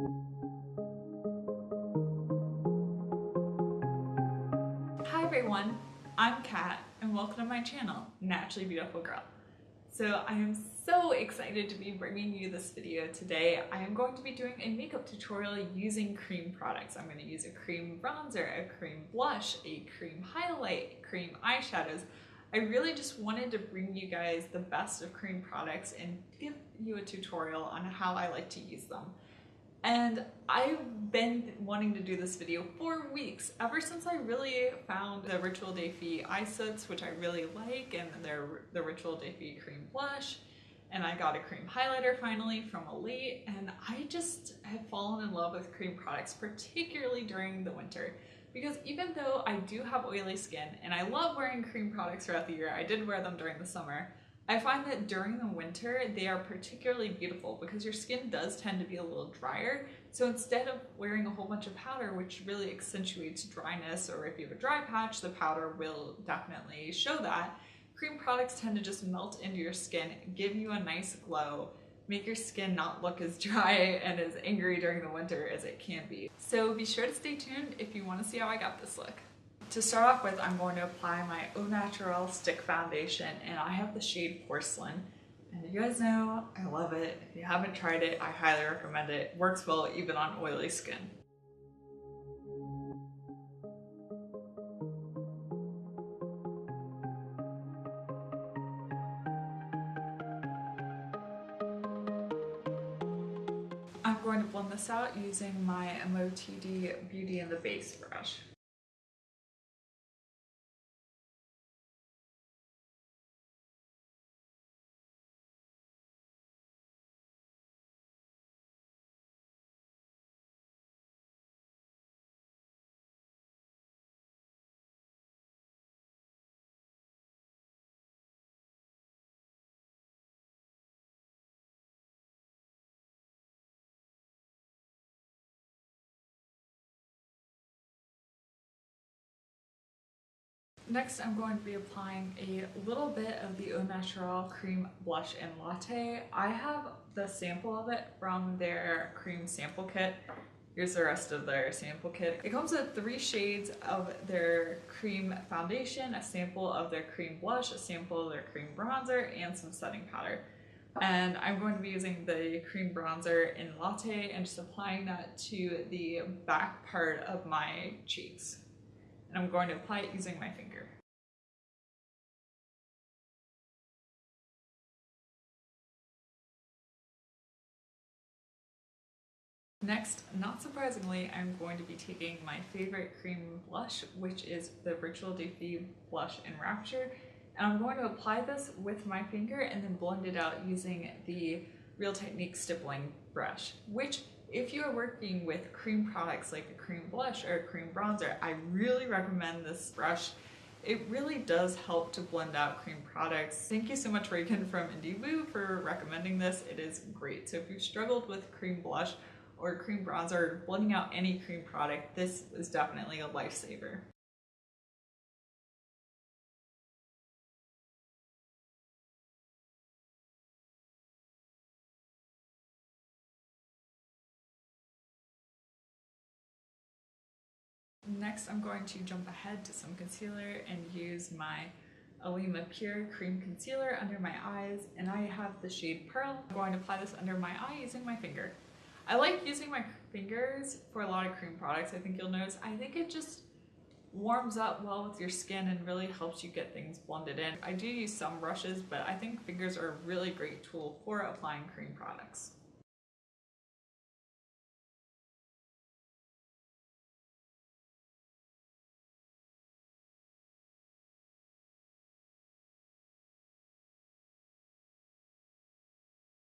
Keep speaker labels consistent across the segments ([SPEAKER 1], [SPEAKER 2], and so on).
[SPEAKER 1] Hi everyone, I'm Kat and welcome to my channel, Naturally Beautiful Girl. So I am so excited to be bringing you this video today. I am going to be doing a makeup tutorial using cream products. I'm going to use a cream bronzer, a cream blush, a cream highlight, cream eyeshadows. I really just wanted to bring you guys the best of cream products and give you a tutorial on how I like to use them. And I've been wanting to do this video for weeks, ever since I really found the Ritual Day Fee eye sets, which I really like, and the Ritual Day Fee cream blush, and I got a cream highlighter finally from Elite, and I just have fallen in love with cream products, particularly during the winter. Because even though I do have oily skin, and I love wearing cream products throughout the year, I did wear them during the summer, I find that during the winter, they are particularly beautiful because your skin does tend to be a little drier. So instead of wearing a whole bunch of powder, which really accentuates dryness, or if you have a dry patch, the powder will definitely show that, cream products tend to just melt into your skin, give you a nice glow, make your skin not look as dry and as angry during the winter as it can be. So be sure to stay tuned if you want to see how I got this look. To start off with, I'm going to apply my Au Naturel Stick Foundation, and I have the shade Porcelain. And you guys know I love it. If you haven't tried it, I highly recommend it. It works well even on oily skin. I'm going to blend this out using my MOTD Beauty in the Base brush. Next, I'm going to be applying a little bit of the Au Naturel Cream Blush and Latte. I have the sample of it from their cream sample kit. Here's the rest of their sample kit. It comes with 3 shades of their cream foundation, a sample of their cream blush, a sample of their cream bronzer, and some setting powder. And I'm going to be using the cream bronzer in Latte and just applying that to the back part of my cheeks. And I'm going to apply it using my finger. Next, not surprisingly, I'm going to be taking my favorite cream blush, which is the Ritual Day Fee Blush in Rapture, and I'm going to apply this with my finger and then blend it out using the Real Technique stippling brush, which if you are working with cream products like a cream blush or a cream bronzer, I really recommend this brush. It really does help to blend out cream products. Thank you so much, Reagan from Indie Woo, for recommending this. It is great. So if you've struggled with cream blush or cream bronzer, or blending out any cream product, this is definitely a lifesaver. Next, I'm going to jump ahead to some concealer and use my Alima Pure Cream Concealer under my eyes, and I have the shade Pearl. I'm going to apply this under my eye using my finger. I like using my fingers for a lot of cream products. I think you'll notice, I think it just warms up well with your skin and really helps you get things blended in. I do use some brushes, but I think fingers are a really great tool for applying cream products.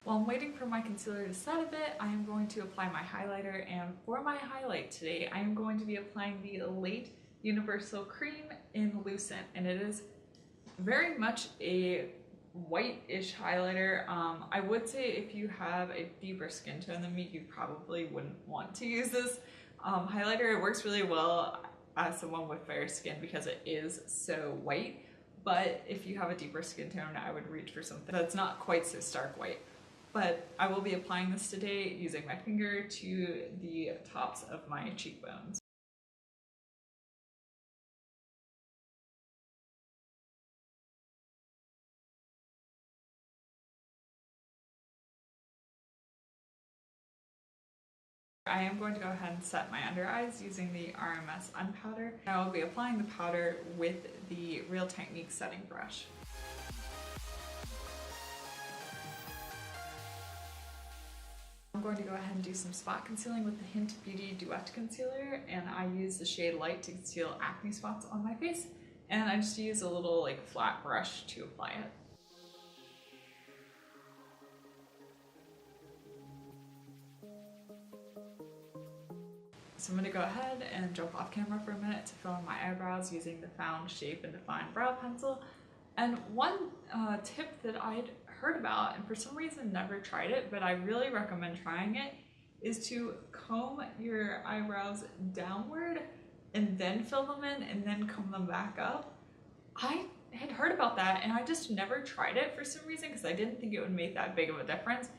[SPEAKER 1] While I'm waiting for my concealer to set a bit, I am going to apply my highlighter, and for my highlight today, I am going to be applying the Elite Universal Cream in Lucent, and it is very much a white-ish highlighter. I would say if you have a deeper skin tone than me, you probably wouldn't want to use this highlighter. It works really well as someone with fair skin because it is so white, but if you have a deeper skin tone, I would reach for something that's not quite so stark white. but I will be applying this today using my finger to the tops of my cheekbones. I am going to go ahead and set my under eyes using the RMS Unpowder. I will be applying the powder with the Real Technique setting brush. I'm going to go ahead and do some spot concealing with the Hint Beauty Duet Concealer, and I use the shade Light to conceal acne spots on my face, and I just use a little flat brush to apply it. So I'm going to go ahead and jump off camera for a minute to fill in my eyebrows using the Found Shape and Define brow pencil. And one tip that I'd heard about, and for some reason never tried it, but I really recommend trying it, is to comb your eyebrows downward and then fill them in and then comb them back up. I had heard about that and I just never tried it for some reason because I didn't think it would make that big of a difference,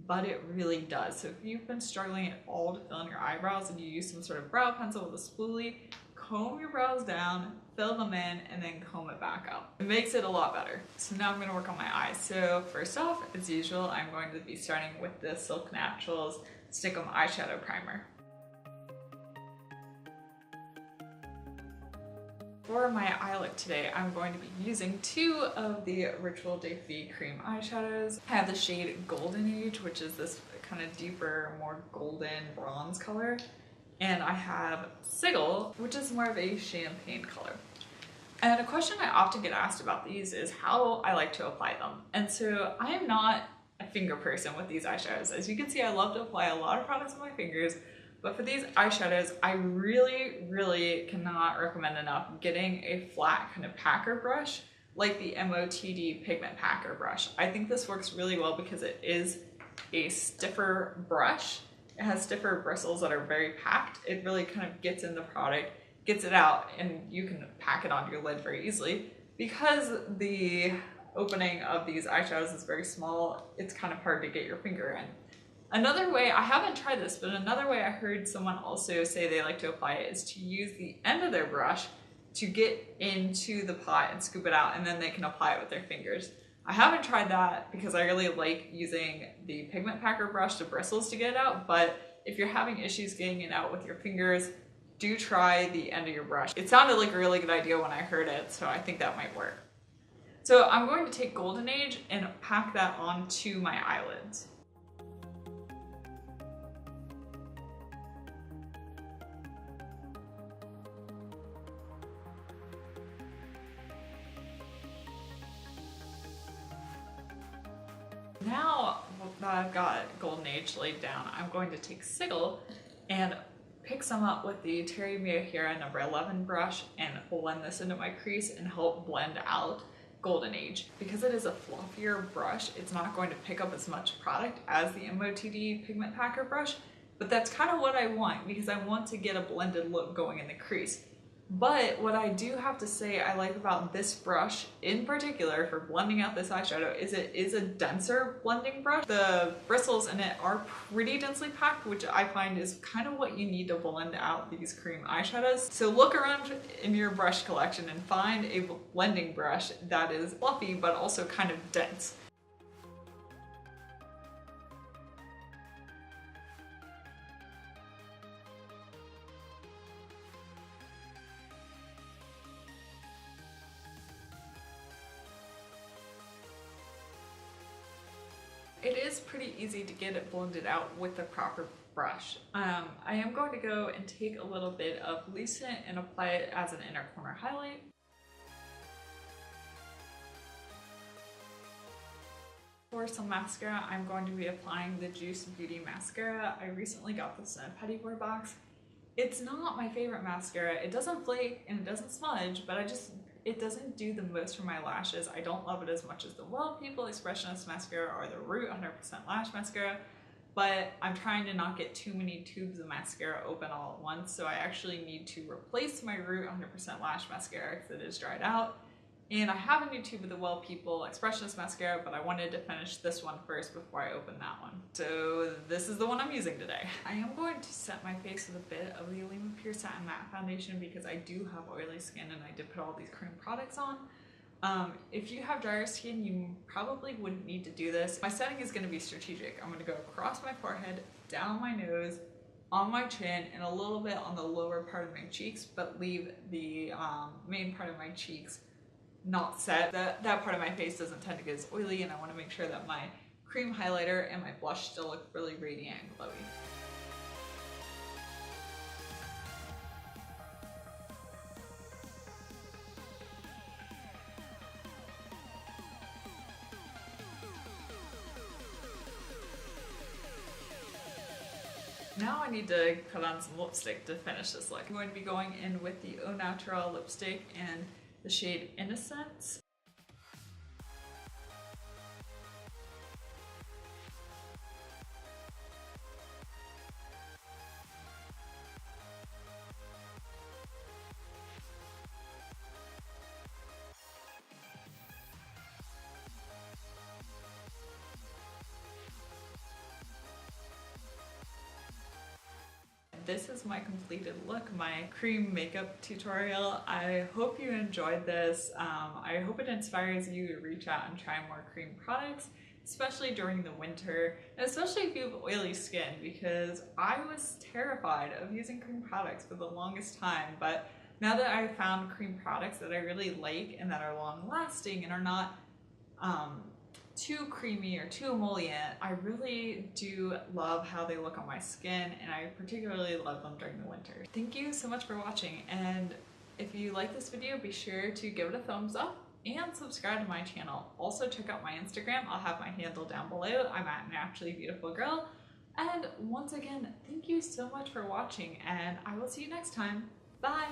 [SPEAKER 1] but it really does. So if you've been struggling at all to fill in your eyebrows and you use some sort of brow pencil with a spoolie, comb your brows down, fill them in, and then comb it back up. It makes it a lot better. So now I'm going to work on my eyes. So first off, as usual, I'm going to be starting with the Silk Naturals Stick 'em Eyeshadow Primer. For my eye look today, I'm going to be using two of the Ritual Day Fee Cream eyeshadows. I have the shade Golden Age, which is this kind of deeper, more golden bronze color. And I have Sigil, which is more of a champagne color. And a question I often get asked about these is how I like to apply them. And so I am not a finger person with these eyeshadows. As you can see, I love to apply a lot of products with my fingers, but for these eyeshadows, I really cannot recommend enough getting a flat kind of packer brush like the MOTD Pigment Packer brush. I think this works really well because it is a stiffer brush. It has stiffer bristles that are very packed. It really kind of gets in the product, gets it out, and you can pack it onto your lid very easily. Because the opening of these eyeshadows is very small, it's kind of hard to get your finger in. Another way, I haven't tried this, but another way I heard someone also say they like to apply it is to use the end of their brush to get into the pot and scoop it out, and then they can apply it with their fingers. I haven't tried that because I really like using the pigment packer brush, the bristles, to get it out, but if you're having issues getting it out with your fingers, do try the end of your brush. It sounded like a really good idea when I heard it, so I think that might work. So I'm going to take Golden Age and pack that onto my eyelids. Now that I've got Golden Age laid down, I'm going to take Sigil and pick some up with the Terry Miyahira number 11 brush and blend this into my crease and help blend out Golden Age. Because it is a fluffier brush, it's not going to pick up as much product as the MOTD Pigment Packer brush, but that's kind of what I want because I want to get a blended look going in the crease. But what I do have to say I like about this brush in particular for blending out this eyeshadow is it is a denser blending brush. The bristles in it are pretty densely packed, which I find is kind of what you need to blend out these cream eyeshadows. So look around in your brush collection and find a blending brush that is fluffy but also kind of dense. It is pretty easy to get it blended out with the proper brush. I am going to go and take a little bit of Lucent and apply it as an inner corner highlight. For some mascara, I'm going to be applying the Juice Beauty Mascara. I recently got this in a Petit Boy box. It's not my favorite mascara. It doesn't flake and it doesn't smudge, but it doesn't do the most for my lashes. I don't love it as much as the Well People Expressionist Mascara or the Root 100% Lash Mascara, but I'm trying to not get too many tubes of mascara open all at once, so I actually need to replace my Root 100% Lash Mascara because it is dried out. And I have a new tube of the Well People Expressionist Mascara, but I wanted to finish this one first before I open that one. So this is the one I'm using today. I am going to set my face with a bit of the Olema Pure Satin Matte Foundation because I do have oily skin and I did put all these cream products on. If you have drier skin, you probably wouldn't need to do this. My setting is going to be strategic. I'm going to go across my forehead, down my nose, on my chin, and a little bit on the lower part of my cheeks, but leave the main part of my cheeks not set. That part of my face doesn't tend to get as oily, and I want to make sure that my cream highlighter and my blush still look really radiant and glowy. Now I need to put on some lipstick to finish this look. I'm going to be going in with the Au Naturel lipstick in the shade Innocence. This is my completed look, my cream makeup tutorial. I hope you enjoyed this. I hope it inspires you to reach out and try more cream products, especially during the winter, and especially if you have oily skin, because I was terrified of using cream products for the longest time, but now that I've found cream products that I really like and that are long lasting and are not too creamy or too emollient, I really do love how they look on my skin, and I particularly love them during the winter. Thank you so much for watching, and if you like this video, be sure to give it a thumbs up and subscribe to my channel. Also check out my Instagram. I'll have my handle down below. I'm at naturallybeautifulgirl. And once again, thank you so much for watching, and I will see you next time. Bye!